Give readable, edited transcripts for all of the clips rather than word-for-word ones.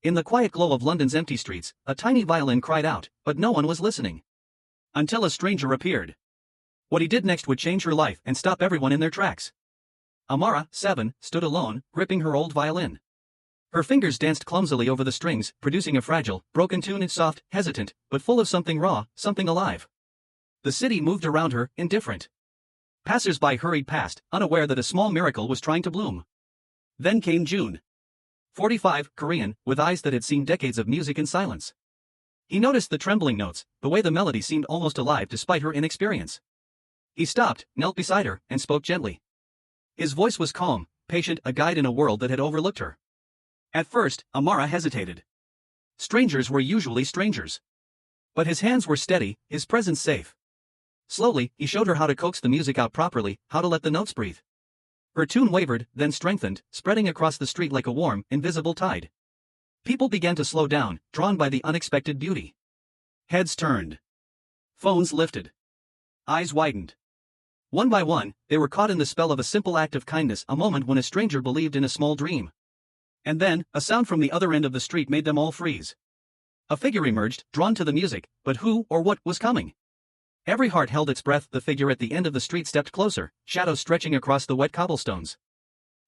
In the quiet glow of London's empty streets, a tiny violin cried out, but no one was listening. Until a stranger appeared. What he did next would change her life and stop everyone in their tracks. Amra, 7, stood alone, gripping her old violin. Her fingers danced clumsily over the strings, producing a fragile, broken tune, soft, hesitant, but full of something raw, something alive. The city moved around her, indifferent. Passers-by hurried past, unaware that a small miracle was trying to bloom. Then came June. 45, Korean, with eyes that had seen decades of music in silence. He noticed the trembling notes, the way the melody seemed almost alive despite her inexperience. He stopped, knelt beside her, and spoke gently. His voice was calm, patient, a guide in a world that had overlooked her. At first, Amra hesitated. Strangers were usually strangers. But his hands were steady, his presence safe. Slowly, he showed her how to coax the music out properly, how to let the notes breathe. Her tune wavered, then strengthened, spreading across the street like a warm, invisible tide. People began to slow down, drawn by the unexpected beauty. Heads turned. Phones lifted. Eyes widened. One by one, they were caught in the spell of a simple act of kindness, a moment when a stranger believed in a small dream. And then, a sound from the other end of the street made them all freeze. A figure emerged, drawn to the music, but who or what was coming? Every heart held its breath. The figure at the end of the street stepped closer, shadows stretching across the wet cobblestones.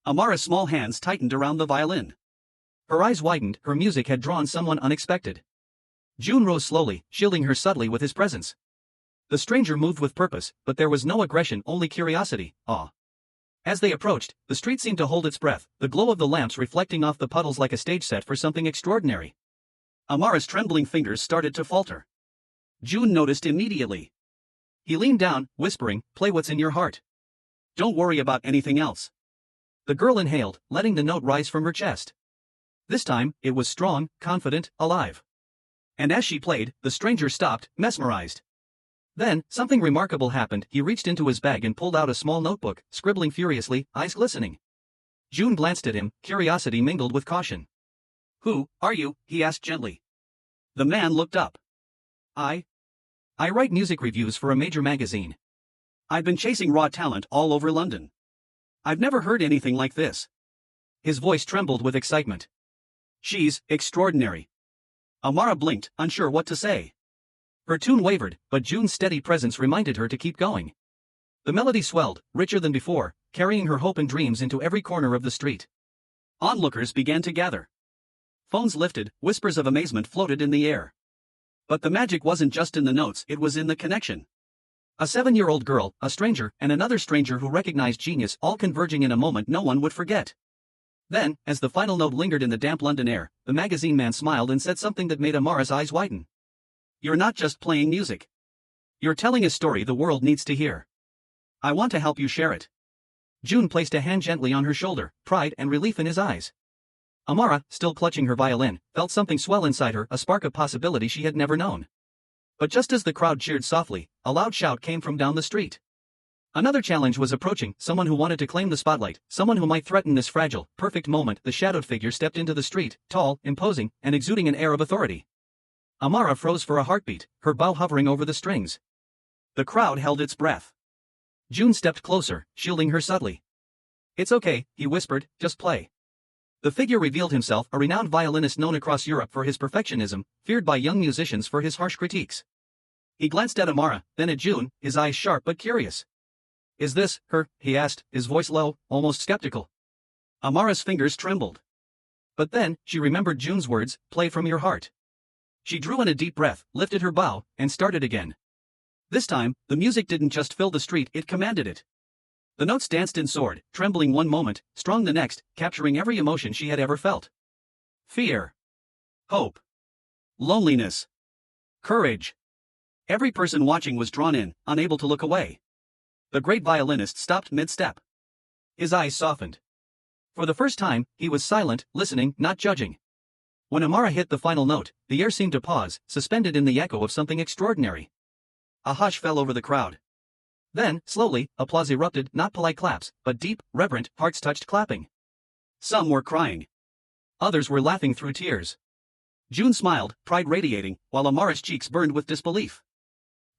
Amara's small hands tightened around the violin. Her eyes widened, her music had drawn someone unexpected. June rose slowly, shielding her subtly with his presence. The stranger moved with purpose, but there was no aggression, only curiosity, awe. As they approached, the street seemed to hold its breath, the glow of the lamps reflecting off the puddles like a stage set for something extraordinary. Amara's trembling fingers started to falter. June noticed immediately. He leaned down, whispering, "Play what's in your heart. Don't worry about anything else." The girl inhaled, letting the note rise from her chest. This time, it was strong, confident, alive. And as she played, the stranger stopped, mesmerized. Then, something remarkable happened. He reached into his bag and pulled out a small notebook, scribbling furiously, eyes glistening. June glanced at him, curiosity mingled with caution. "Who are you?" he asked gently. The man looked up. I write music reviews for a major magazine. I've been chasing raw talent all over London. I've never heard anything like this." His voice trembled with excitement. "She's extraordinary." Amara blinked, unsure what to say. Her tune wavered, but June's steady presence reminded her to keep going. The melody swelled, richer than before, carrying her hope and dreams into every corner of the street. Onlookers began to gather. Phones lifted, whispers of amazement floated in the air. But the magic wasn't just in the notes, it was in the connection. A 7-year-old girl, a stranger, and another stranger who recognized genius, all converging in a moment no one would forget. Then, as the final note lingered in the damp London air, the magazine man smiled and said something that made Amara's eyes widen. "You're not just playing music. You're telling a story the world needs to hear. I want to help you share it." June placed a hand gently on her shoulder, pride and relief in his eyes. Amara, still clutching her violin, felt something swell inside her, a spark of possibility she had never known. But just as the crowd cheered softly, a loud shout came from down the street. Another challenge was approaching, someone who wanted to claim the spotlight, someone who might threaten this fragile, perfect moment. The shadowed figure stepped into the street, tall, imposing, and exuding an air of authority. Amara froze for a heartbeat, her bow hovering over the strings. The crowd held its breath. June stepped closer, shielding her subtly. "It's okay," he whispered, "just play." The figure revealed himself, a renowned violinist known across Europe for his perfectionism, feared by young musicians for his harsh critiques. He glanced at Amara, then at June, his eyes sharp but curious. "Is this her?" he asked, his voice low, almost skeptical. Amara's fingers trembled. But then, she remembered June's words, "Play from your heart." She drew in a deep breath, lifted her bow, and started again. This time, the music didn't just fill the street, it commanded it. The notes danced and soared, trembling one moment, strong the next, capturing every emotion she had ever felt. Fear. Hope. Loneliness. Courage. Every person watching was drawn in, unable to look away. The great violinist stopped mid-step. His eyes softened. For the first time, he was silent, listening, not judging. When Amara hit the final note, the air seemed to pause, suspended in the echo of something extraordinary. A hush fell over the crowd. Then, slowly, applause erupted, not polite claps, but deep, reverent, hearts-touched clapping. Some were crying. Others were laughing through tears. June smiled, pride radiating, while Amara's cheeks burned with disbelief.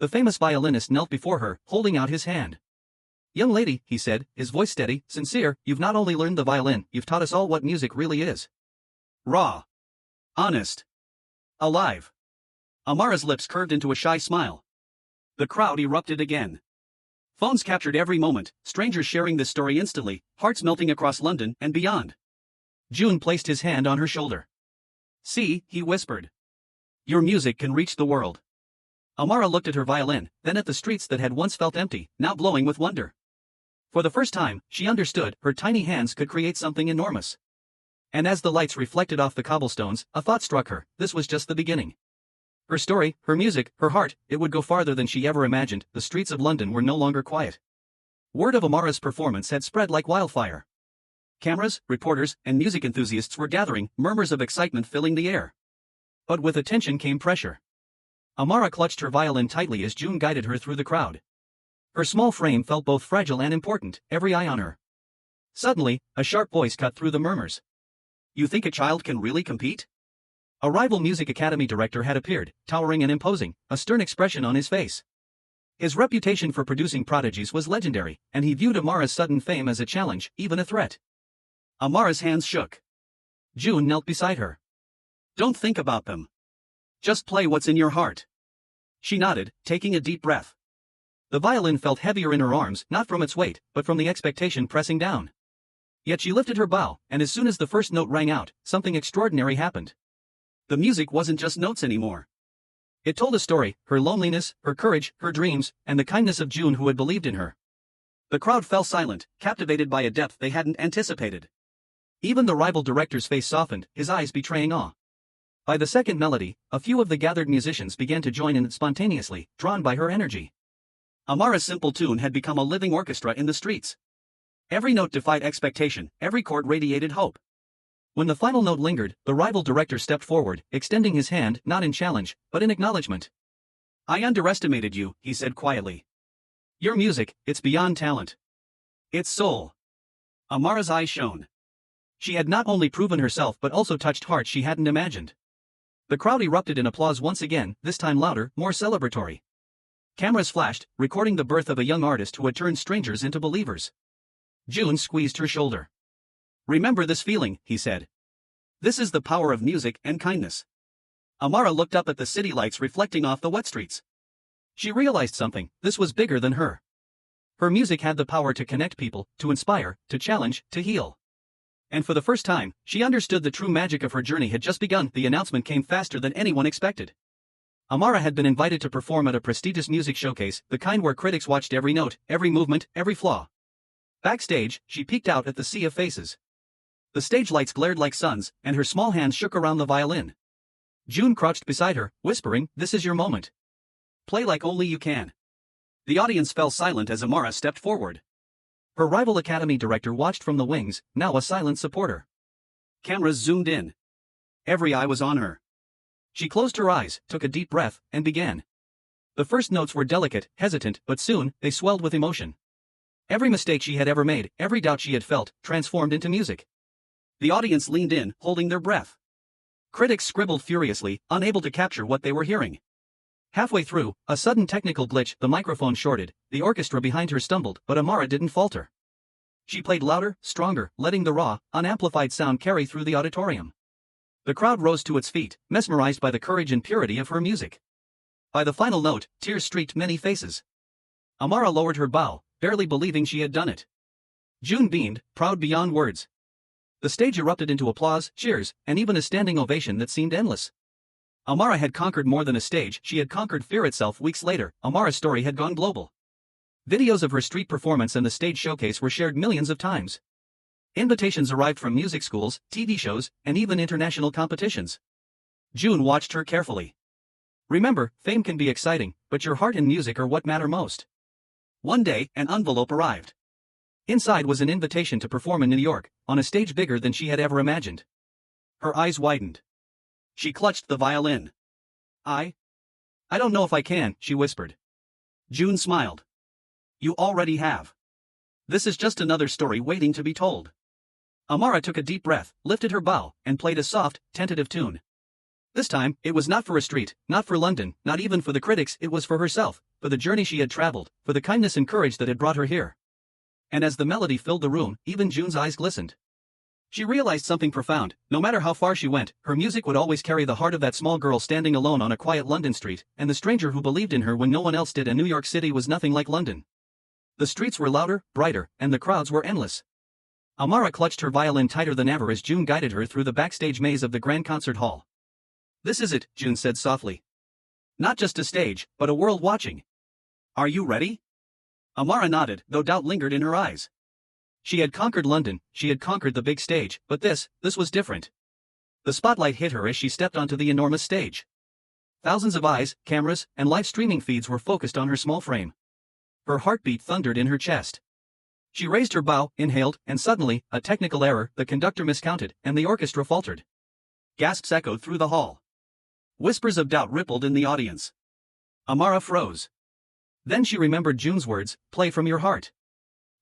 The famous violinist knelt before her, holding out his hand. "Young lady," he said, his voice steady, sincere, "you've not only learned the violin, you've taught us all what music really is. Raw. Honest. Alive. Amara's lips curved into a shy smile. The crowd erupted again. Phones captured every moment, strangers sharing this story instantly, hearts melting across London and beyond. June placed his hand on her shoulder. See, he whispered. Your music can reach the world. Amara looked at her violin, then at the streets that had once felt empty, now glowing with wonder. For the first time, she understood, her tiny hands could create something enormous. And as the lights reflected off the cobblestones, a thought struck her, this was just the beginning. Her story, her music, her heart, it would go farther than she ever imagined. The streets of London were no longer quiet. Word of Amara's performance had spread like wildfire. Cameras, reporters, and music enthusiasts were gathering, murmurs of excitement filling the air. But with attention came pressure. Amara clutched her violin tightly as June guided her through the crowd. Her small frame felt both fragile and important, every eye on her. Suddenly, a sharp voice cut through the murmurs. You think a child can really compete? A rival music academy director had appeared, towering and imposing, a stern expression on his face. His reputation for producing prodigies was legendary, and he viewed Amara's sudden fame as a challenge, even a threat. Amara's hands shook. June knelt beside her. Don't think about them. Just play what's in your heart. She nodded, taking a deep breath. The violin felt heavier in her arms, not from its weight, but from the expectation pressing down. Yet she lifted her bow, and as soon as the first note rang out, something extraordinary happened. The music wasn't just notes anymore. It told a story, her loneliness, her courage, her dreams, and the kindness of June who had believed in her. The crowd fell silent, captivated by a depth they hadn't anticipated. Even the rival director's face softened, his eyes betraying awe. By the second melody, a few of the gathered musicians began to join in it spontaneously, drawn by her energy. Amara's simple tune had become a living orchestra in the streets. Every note defied expectation, every chord radiated hope. When the final note lingered, the rival director stepped forward, extending his hand, not in challenge, but in acknowledgement. I underestimated you, he said quietly. Your music, it's beyond talent. It's soul. Amara's eyes shone. She had not only proven herself but also touched hearts she hadn't imagined. The crowd erupted in applause once again, this time louder, more celebratory. Cameras flashed, recording the birth of a young artist who had turned strangers into believers. June squeezed her shoulder. Remember this feeling, he said. This is the power of music and kindness. Amara looked up at the city lights reflecting off the wet streets. She realized something, this was bigger than her. Her music had the power to connect people, to inspire, to challenge, to heal. And for the first time, she understood the true magic of her journey had just begun. The announcement came faster than anyone expected. Amara had been invited to perform at a prestigious music showcase, the kind where critics watched every note, every movement, every flaw. Backstage, she peeked out at the sea of faces. The stage lights glared like suns, and her small hands shook around the violin. June crouched beside her, whispering, "This is your moment. Play like only you can." The audience fell silent as Amara stepped forward. Her rival academy director watched from the wings, now a silent supporter. Cameras zoomed in. Every eye was on her. She closed her eyes, took a deep breath, and began. The first notes were delicate, hesitant, but soon, they swelled with emotion. Every mistake she had ever made, every doubt she had felt, transformed into music. The audience leaned in, holding their breath. Critics scribbled furiously, unable to capture what they were hearing. Halfway through, a sudden technical glitch, the microphone shorted, the orchestra behind her stumbled, but Amara didn't falter. She played louder, stronger, letting the raw, unamplified sound carry through the auditorium. The crowd rose to its feet, mesmerized by the courage and purity of her music. By the final note, tears streaked many faces. Amara lowered her bow, barely believing she had done it. June beamed, proud beyond words. The stage erupted into applause, cheers, and even a standing ovation that seemed endless. Amara had conquered more than a stage, she had conquered fear itself. Weeks later, Amara's story had gone global. Videos of her street performance and the stage showcase were shared millions of times. Invitations arrived from music schools, TV shows, and even international competitions. June watched her carefully. Remember, fame can be exciting, but your heart and music are what matter most. One day, an envelope arrived. Inside was an invitation to perform in New York, on a stage bigger than she had ever imagined. Her eyes widened. She clutched the violin. I don't know if I can, she whispered. June smiled. You already have. This is just another story waiting to be told. Amara took a deep breath, lifted her bow, and played a soft, tentative tune. This time, it was not for a street, not for London, not even for the critics, it was for herself, for the journey she had traveled, for the kindness and courage that had brought her here. And as the melody filled the room, even June's eyes glistened. She realized something profound. No matter how far she went, her music would always carry the heart of that small girl standing alone on a quiet London street, and the stranger who believed in her when no one else did. And New York City was nothing like London. The streets were louder, brighter, and the crowds were endless. Amara clutched her violin tighter than ever as June guided her through the backstage maze of the Grand Concert Hall. "This is it," June said softly. "Not just a stage, but a world watching. Are you ready?" Amara nodded, though doubt lingered in her eyes. She had conquered London, she had conquered the big stage, but this was different. The spotlight hit her as she stepped onto the enormous stage. Thousands of eyes, cameras, and live streaming feeds were focused on her small frame. Her heartbeat thundered in her chest. She raised her bow, inhaled, and suddenly, a technical error, the conductor miscounted, and the orchestra faltered. Gasps echoed through the hall. Whispers of doubt rippled in the audience. Amara froze. Then she remembered June's words, "Play from your heart."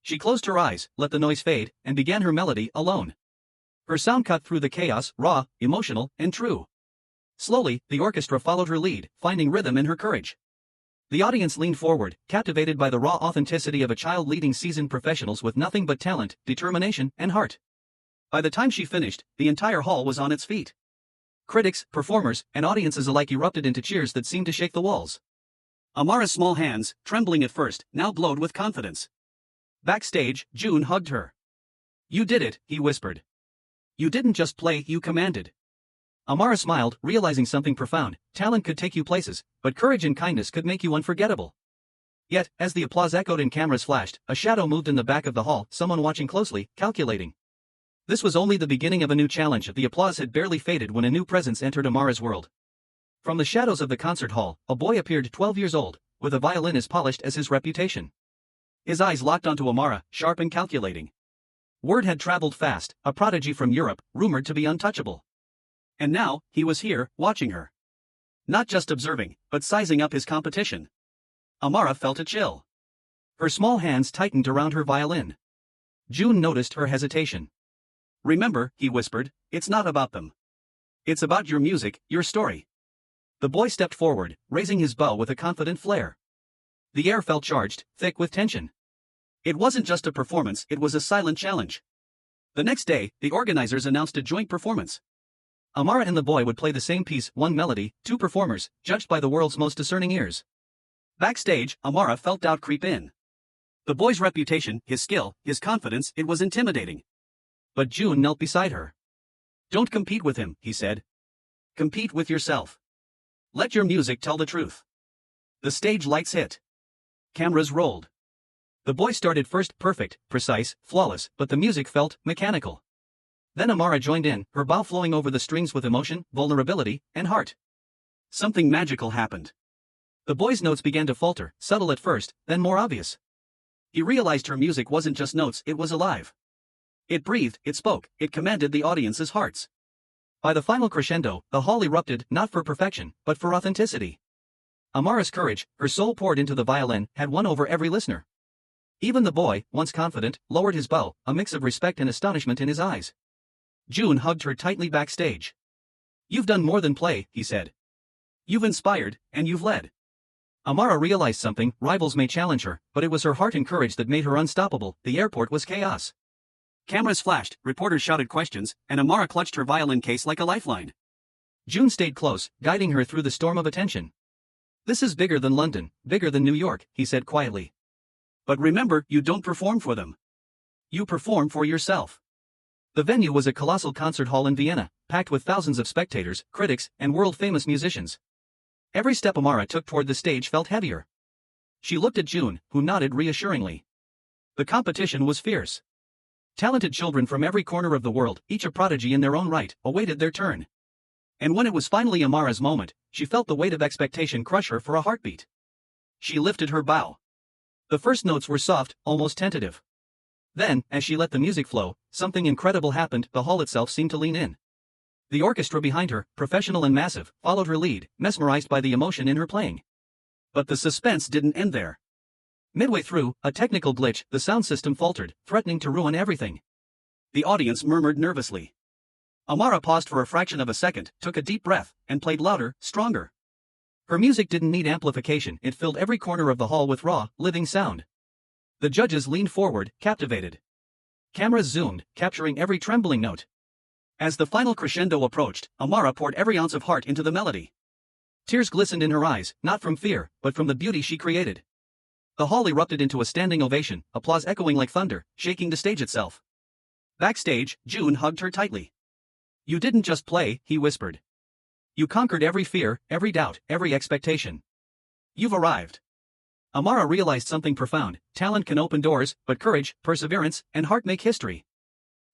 She closed her eyes, let the noise fade, and began her melody alone. Her sound cut through the chaos, raw, emotional, and true. Slowly, the orchestra followed her lead, finding rhythm in her courage. The audience leaned forward, captivated by the raw authenticity of a child leading seasoned professionals with nothing but talent, determination, and heart. By the time she finished, the entire hall was on its feet. Critics, performers, and audiences alike erupted into cheers that seemed to shake the walls. Amara's small hands, trembling at first, now glowed with confidence. Backstage, June hugged her. "You did it," he whispered. "You didn't just play, you commanded." Amara smiled, realizing something profound. Talent could take you places, but courage and kindness could make you unforgettable. Yet, as the applause echoed and cameras flashed, a shadow moved in the back of the hall, someone watching closely, calculating. This was only the beginning of a new challenge. The applause had barely faded when a new presence entered Amara's world. From the shadows of the concert hall, a boy appeared, 12 years old, with a violin as polished as his reputation. His eyes locked onto Amara, sharp and calculating. Word had traveled fast, a prodigy from Europe, rumored to be untouchable. And now, he was here, watching her. Not just observing, but sizing up his competition. Amara felt a chill. Her small hands tightened around her violin. June noticed her hesitation. "Remember," he whispered, "it's not about them. It's about your music, your story." The boy stepped forward, raising his bow with a confident flair. The air felt charged, thick with tension. It wasn't just a performance, it was a silent challenge. The next day, the organizers announced a joint performance. Amara and the boy would play the same piece, one melody, two performers, judged by the world's most discerning ears. Backstage, Amara felt doubt creep in. The boy's reputation, his skill, his confidence, it was intimidating. But June knelt beside her. "Don't compete with him," he said. "Compete with yourself. Let your music tell the truth." The stage lights hit. Cameras rolled. The boy started first, perfect, precise, flawless, but the music felt mechanical. Then Amara joined in, her bow flowing over the strings with emotion, vulnerability, and heart. Something magical happened. The boy's notes began to falter, subtle at first, then more obvious. He realized her music wasn't just notes, it was alive. It breathed, it spoke, it commanded the audience's hearts. By the final crescendo, the hall erupted, not for perfection, but for authenticity. Amara's courage, her soul poured into the violin, had won over every listener. Even the boy, once confident, lowered his bow, a mix of respect and astonishment in his eyes. June hugged her tightly backstage. "You've done more than play," he said. "You've inspired, and you've led." Amara realized something. Rivals may challenge her, but it was her heart and courage that made her unstoppable. The airport was chaos. Cameras flashed, reporters shouted questions, and Amara clutched her violin case like a lifeline. June stayed close, guiding her through the storm of attention. "This is bigger than London, bigger than New York," he said quietly. "But remember, you don't perform for them. You perform for yourself." The venue was a colossal concert hall in Vienna, packed with thousands of spectators, critics, and world-famous musicians. Every step Amara took toward the stage felt heavier. She looked at June, who nodded reassuringly. The competition was fierce. Talented children from every corner of the world, each a prodigy in their own right, awaited their turn. And when it was finally Amara's moment, she felt the weight of expectation crush her for a heartbeat. She lifted her bow. The first notes were soft, almost tentative. Then, as she let the music flow, something incredible happened. The hall itself seemed to lean in. The orchestra behind her, professional and massive, followed her lead, mesmerized by the emotion in her playing. But the suspense didn't end there. Midway through, a technical glitch, the sound system faltered, threatening to ruin everything. The audience murmured nervously. Amara paused for a fraction of a second, took a deep breath, and played louder, stronger. Her music didn't need amplification, it filled every corner of the hall with raw, living sound. The judges leaned forward, captivated. Cameras zoomed, capturing every trembling note. As the final crescendo approached, Amara poured every ounce of heart into the melody. Tears glistened in her eyes, not from fear, but from the beauty she created. The hall erupted into a standing ovation, applause echoing like thunder, shaking the stage itself. Backstage, June hugged her tightly. "You didn't just play," he whispered. "You conquered every fear, every doubt, every expectation. You've arrived." Amara realized something profound: talent can open doors, but courage, perseverance, and heart make history.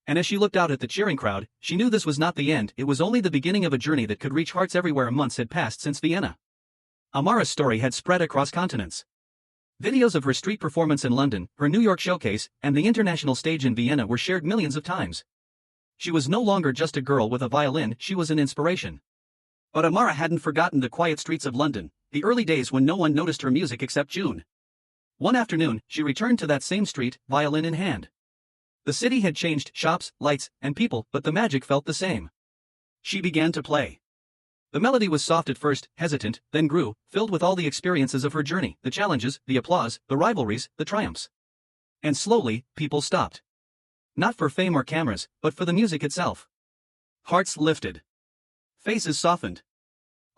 And as she looked out at the cheering crowd, she knew this was not the end, it was only the beginning of a journey that could reach hearts everywhere. Months had passed since Vienna. Amara's story had spread across continents. Videos of her street performance in London, her New York showcase, and the international stage in Vienna were shared millions of times. She was no longer just a girl with a violin, she was an inspiration. But Amara hadn't forgotten the quiet streets of London, the early days when no one noticed her music except June. One afternoon, she returned to that same street, violin in hand. The city had changed, shops, lights, and people, but the magic felt the same. She began to play. The melody was soft at first, hesitant, then grew, filled with all the experiences of her journey, the challenges, the applause, the rivalries, the triumphs. And slowly, people stopped. Not for fame or cameras, but for the music itself. Hearts lifted. Faces softened.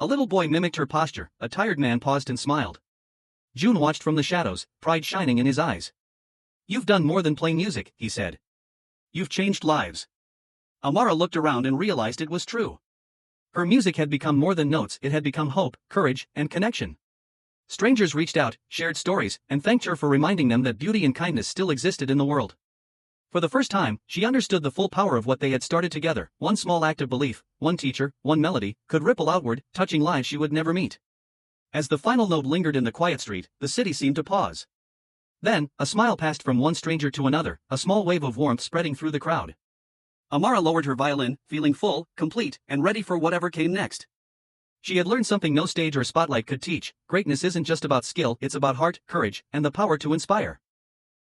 A little boy mimicked her posture, a tired man paused and smiled. June watched from the shadows, pride shining in his eyes. "You've done more than play music," he said. "You've changed lives." Amara looked around and realized it was true. Her music had become more than notes, it had become hope, courage, and connection. Strangers reached out, shared stories, and thanked her for reminding them that beauty and kindness still existed in the world. For the first time, she understood the full power of what they had started together. One small act of belief, one teacher, one melody, could ripple outward, touching lives she would never meet. As the final note lingered in the quiet street, the city seemed to pause. Then, a smile passed from one stranger to another, a small wave of warmth spreading through the crowd. Amara lowered her violin, feeling full, complete, and ready for whatever came next. She had learned something no stage or spotlight could teach: greatness isn't just about skill, it's about heart, courage, and the power to inspire.